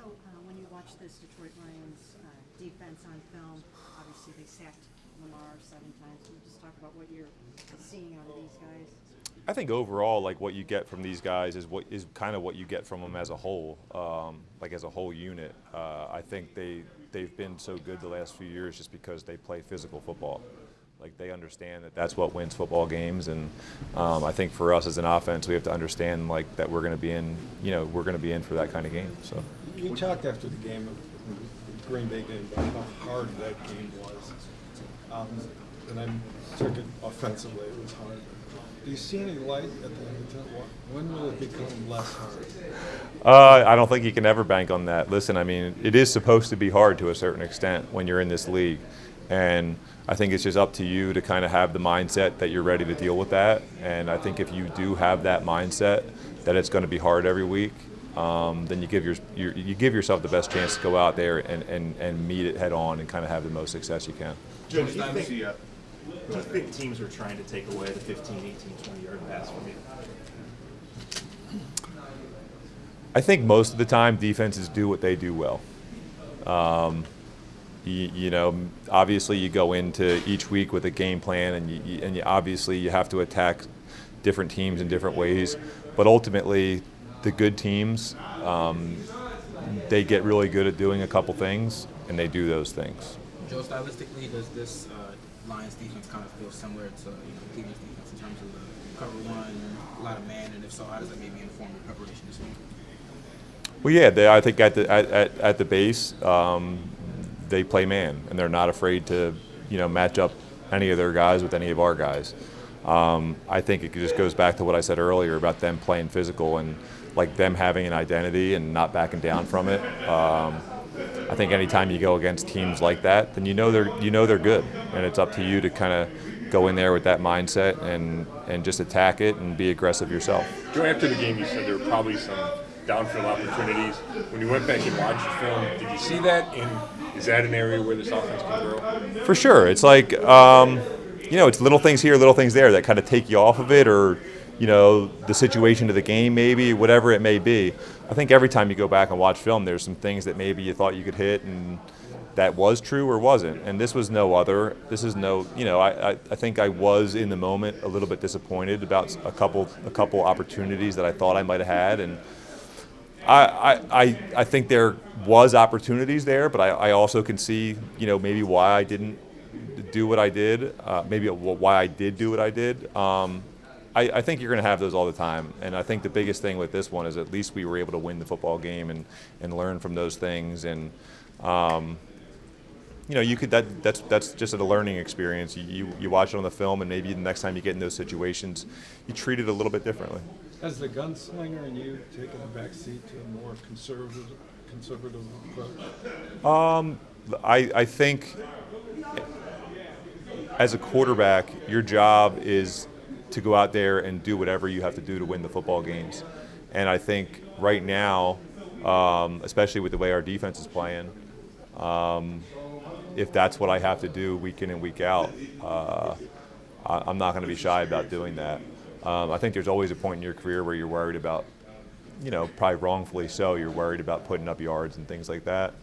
Joe, when you watch this Detroit Lions defense on film, obviously they sacked Lamar 7 times. Can you just talk about what you're seeing out of these guys? I think overall, like what you get from these guys is kind of what you get from them as a whole, like as a whole unit. I think they've been so good the last few years just because they play physical football. Like they understand that that's what wins football games, and I think for us as an offense, we have to understand like that we're going to be in, we're going to be in for that kind of game. So. You talked after the game, the Green Bay game, about how hard that game was. And I took it offensively, it was hard. Do you see any light at the end of the tunnel? When will it become less hard? I don't think you can ever bank on that. Listen, I mean, it is supposed to be hard to a certain extent when you're in this league. And I think it's just up to you to kind of have the mindset that you're ready to deal with that. And I think if you do have that mindset that it's going to be hard every week, then you give yourself the best chance to go out there and meet it head on and kind of have the most success you can. Joe, do you think teams are trying to take away the 15, 18, 20-yard pass from you? I think most of the time defenses do what they do well. Obviously you go into each week with a game plan, and obviously you have to attack different teams in different ways. But ultimately, the good teams, they get really good at doing a couple things, and they do those things. Joe, stylistically, does this Lions defense kind of feel similar to Cleveland's defense in terms of the cover one, a lot of man, and if so, how does that maybe inform your preparation this week? Well, yeah, I think at the base, they play man, and they're not afraid to, match up any of their guys with any of our guys. I think it just goes back to what I said earlier about them playing physical and like them having an identity and not backing down from it. I think anytime you go against teams like that, then they're good, and it's up to you to kind of go in there with that mindset and just attack it and be aggressive yourself. Joe, after the game, you said there were probably some downfield opportunities. When you went back and watched the film, did you see that? And is that an area where this offense can grow? For sure. It's like, it's little things here, little things there that kind of take you off of it, or, the situation of the game maybe, whatever it may be. I think every time you go back and watch film, there's some things that maybe you thought you could hit and that was true or wasn't. And this was no other. This is no, I think I was in the moment a little bit disappointed about a couple opportunities that I thought I might have had. And I think there was opportunities there, but I also can see, maybe why I didn't do what I did, maybe why I did do what I did. I think you're going to have those all the time, and I think the biggest thing with this one is at least we were able to win the football game and learn from those things, and that's just a learning experience. You watch it on the film, and maybe the next time you get in those situations, you treat it a little bit differently. Has the gunslinger and you taken a back seat to a more conservative approach? I think as a quarterback, your job is to go out there and do whatever you have to do to win the football games. And I think right now, especially with the way our defense is playing, if that's what I have to do week in and week out, I'm not going to be shy about doing that. I think there's always a point in your career where you're worried about, probably wrongfully so, you're worried about putting up yards and things like that.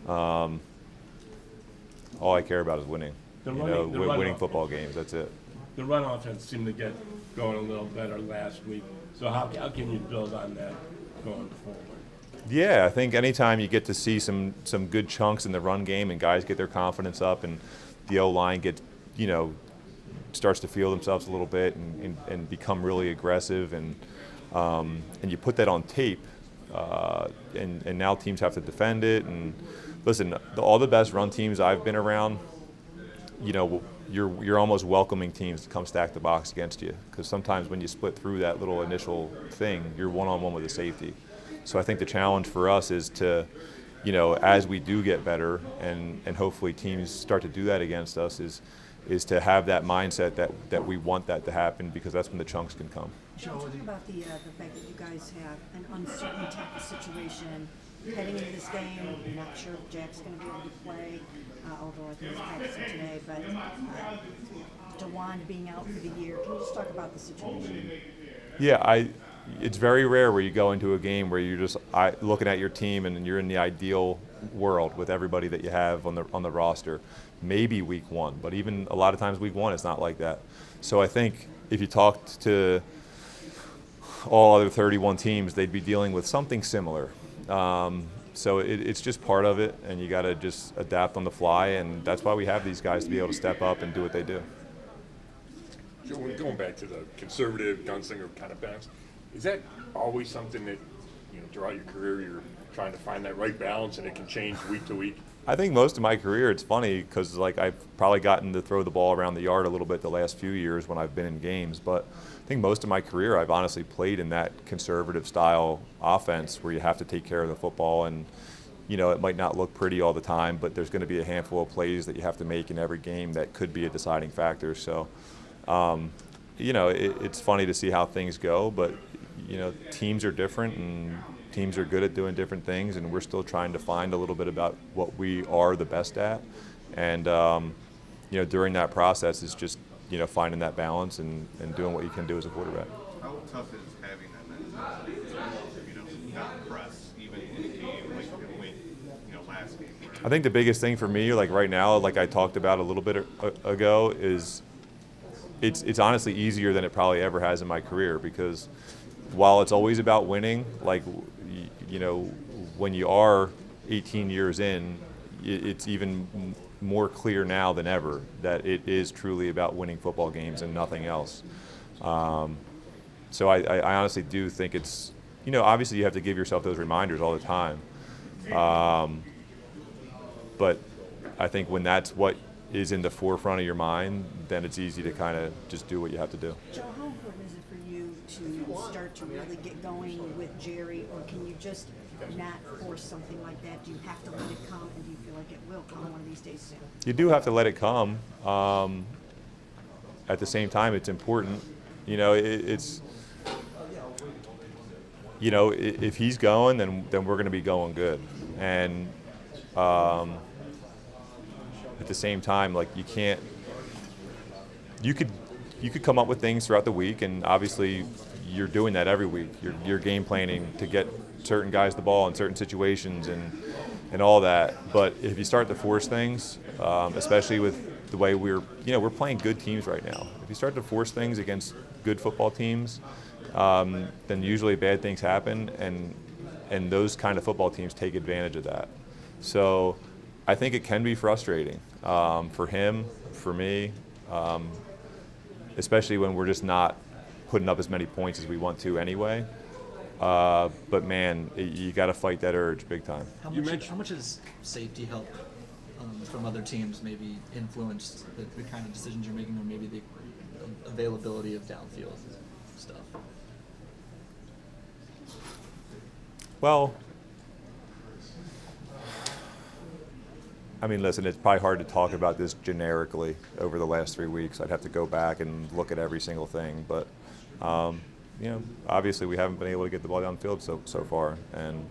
All I care about is winning. Winning football games. That's it. The run offense seemed to get going a little better last week. So how can you build on that going forward? Yeah, I think anytime you get to see some good chunks in the run game and guys get their confidence up and the O-line gets, starts to feel themselves a little bit and become really aggressive and you put that on tape and now teams have to defend it. And listen, all the best run teams I've been around, you're almost welcoming teams to come stack the box against you, because sometimes when you split through that little initial thing, you're one-on-one with a safety. So I think the challenge for us is to, as we do get better and hopefully teams start to do that against us, is to have that mindset that we want that to happen, because that's when the chunks can come. Joe, talk about the fact that you guys have an uncertain type of situation heading into this game. I'm not sure if Jack's going to be able to play, although I think he's practicing today. But DeJuan being out for the year. Can you just talk about the situation? Yeah, it's very rare where you go into a game where you're just looking at your team and you're in the ideal world with everybody that you have on the roster. Maybe week one, but even a lot of times week one, it's not like that. So I think if you talked to all other 31 teams, they'd be dealing with something similar. So it's just part of it, and you got to just adapt on the fly, and that's why we have these guys to be able to step up and do what they do. Joe, going back to the conservative gunslinger kind of balance, is that always something that, throughout your career you're trying to find that right balance, and it can change week to week? I think most of my career, it's funny because I've probably gotten to throw the ball around the yard a little bit the last few years when I've been in games, but I think most of my career I've honestly played in that conservative style offense where you have to take care of the football, and it might not look pretty all the time, but there's going to be a handful of plays that you have to make in every game that could be a deciding factor. So it's funny to see how things go, but teams are different and teams are good at doing different things, and we're still trying to find a little bit about what we are the best at. And during that process is just finding that balance and doing what you can do as a quarterback. How tough is having that mentality, not press even in a game like you win, last game? I think the biggest thing for me, like right now, like I talked about a little bit ago, is it's honestly easier than it probably ever has in my career, because while it's always about winning, like when you are 18 years in, it's even more clear now than ever that it is truly about winning football games and nothing else. So I honestly do think it's, obviously you have to give yourself those reminders all the time. But I think when that's what is in the forefront of your mind, then it's easy to kind of just do what you have to do. Joe, how important is it for you to start to really get going with Jerry, or can you just not force something like that? Do you have to let it come, and do you feel like it will come one of these days soon? You do have to let it come. At the same time, it's important. If he's going, then we're going to be going good. And at the same time, like you could come up with things throughout the week, and obviously you're doing that every week. You're game planning to get certain guys the ball in certain situations and all that. But if you start to force things, especially with the way we're playing good teams right now. If you start to force things against good football teams, then usually bad things happen, and those kind of football teams take advantage of that. So I think it can be frustrating for him, for me, especially when we're just not putting up as many points as we want to anyway. But man, you got to fight that urge big time. How much has safety help from other teams maybe influenced the kind of decisions you're making, or maybe the availability of downfield stuff? Well, I mean, listen, it's probably hard to talk about this generically over the last 3 weeks. I'd have to go back and look at every single thing. But, obviously we haven't been able to get the ball downfield so far. And,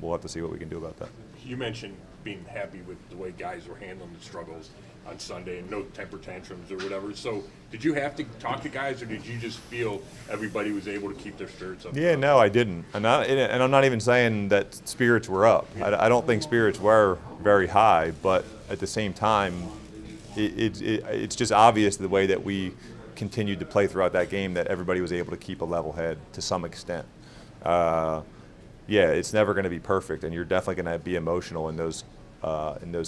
we'll have to see what we can do about that. You mentioned being happy with the way guys were handling the struggles on Sunday and no temper tantrums or whatever. So did you have to talk to guys, or did you just feel everybody was able to keep their spirits up? Yeah, no, I didn't. And I'm not even saying that spirits were up. I don't think spirits were very high, but at the same time, it's just obvious the way that we continued to play throughout that game that everybody was able to keep a level head to some extent. Yeah, it's never going to be perfect, and you're definitely going to be emotional in those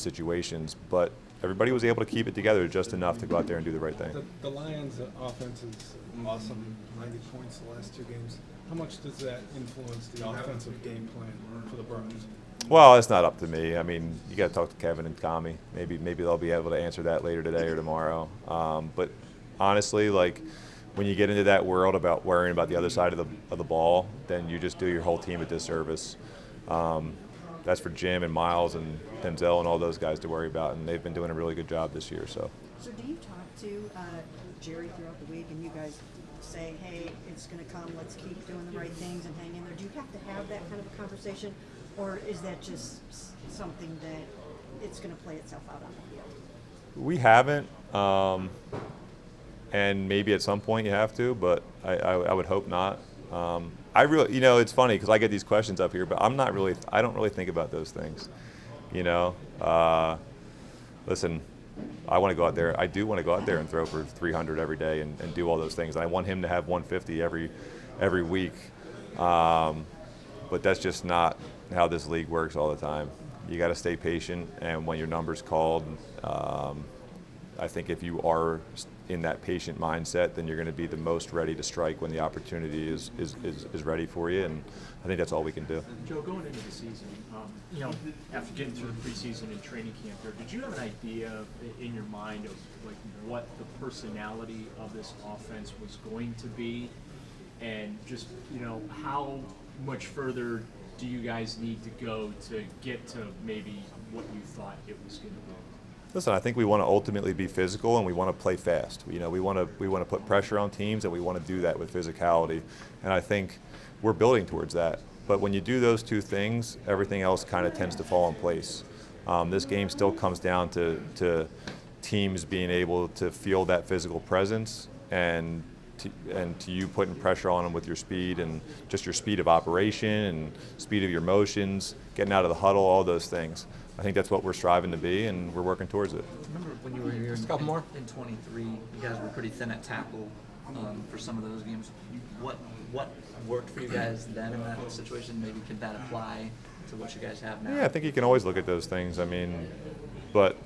situations, but everybody was able to keep it together just enough to go out there and do the right thing. The Lions' offense is awesome, 90 points the last two games. How much does that influence the offensive game plan for the Browns? Well, it's not up to me. I mean, you got to talk to Kevin and Tommy. Maybe they'll be able to answer that later today or tomorrow. But honestly, like, when you get into that world about worrying about the other side of the ball, then you just do your whole team a disservice. That's for Jim and Miles and Denzel and all those guys to worry about, and they've been doing a really good job this year. So do you talk to Jerry throughout the week, and you guys say, hey, it's going to come, let's keep doing the right things and hang in there? Do you have to have that kind of a conversation, or is that just something that it's going to play itself out on the field? we haven't. And maybe at some point you have to, but I would hope not. I really, it's funny because I get these questions up here, but I don't really think about those things. You know, listen, I want to go out there. I do want to go out there and throw for 300 every day and do all those things. And I want him to have 150 every week. But that's just not how this league works all the time. You got to stay patient, and when your number's called, I think if you are in that patient mindset, then you're going to be the most ready to strike when the opportunity is ready for you, and I think that's all we can do. Joe, going into the season, after getting through the preseason and training camp here, did you have an idea in your mind of like what the personality of this offense was going to be, and just how much further do you guys need to go to get to maybe what you thought it was going to be? Listen, I think we want to ultimately be physical and we want to play fast. We want to put pressure on teams, and we want to do that with physicality. And I think we're building towards that. But when you do those two things, everything else kind of tends to fall in place. This game still comes down to teams being able to feel that physical presence and to you putting pressure on them with your speed and just your speed of operation and speed of your motions, getting out of the huddle, all those things. I think that's what we're striving to be, and we're working towards it. Remember when you were here in 23, you guys were pretty thin at tackle for some of those games. What worked for you guys then in that situation? Maybe could that apply to what you guys have now? Yeah, I think you can always look at those things. I mean, but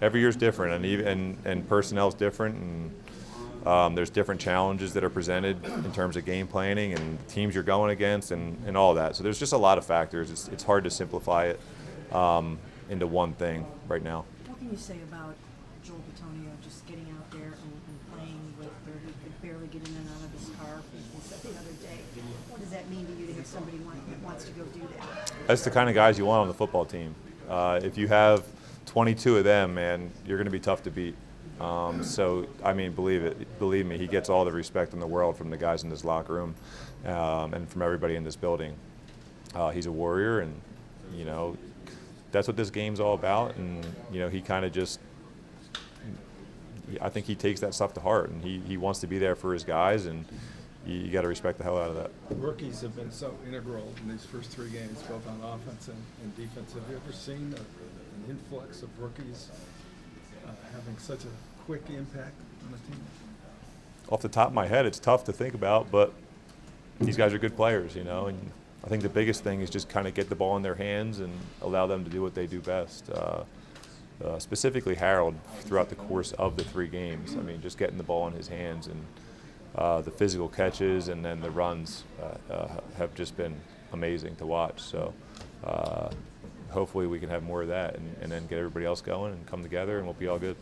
every year's different, and personnel's different, and there's different challenges that are presented in terms of game planning and teams you're going against and all that. So there's just a lot of factors. It's hard to simplify it into one thing right now. What can you say about Joel Bitonio just getting out there and playing with where he could barely get in and out of his car? He said the other day. What does that mean to you to have somebody that wants to go do that? That's the kind of guys you want on the football team. If you have 22 of them, man, you're going to be tough to beat. So, I mean, believe me, he gets all the respect in the world from the guys in this locker room and from everybody in this building. He's a warrior, and, that's what this game's all about. And, he kind of just, I think he takes that stuff to heart, and he wants to be there for his guys, and you got to respect the hell out of that. Rookies have been so integral in these first 3 games, both on offense and defense. Have you ever seen an influx of rookies having such a quick impact on the team? Off the top of my head, it's tough to think about, but these guys are good players, and I think the biggest thing is just kind of get the ball in their hands and allow them to do what they do best. Specifically Harold throughout the course of the 3 games. I mean, just getting the ball in his hands and the physical catches and then the runs have just been amazing to watch. So hopefully we can have more of that and then get everybody else going and come together, and we'll be all good.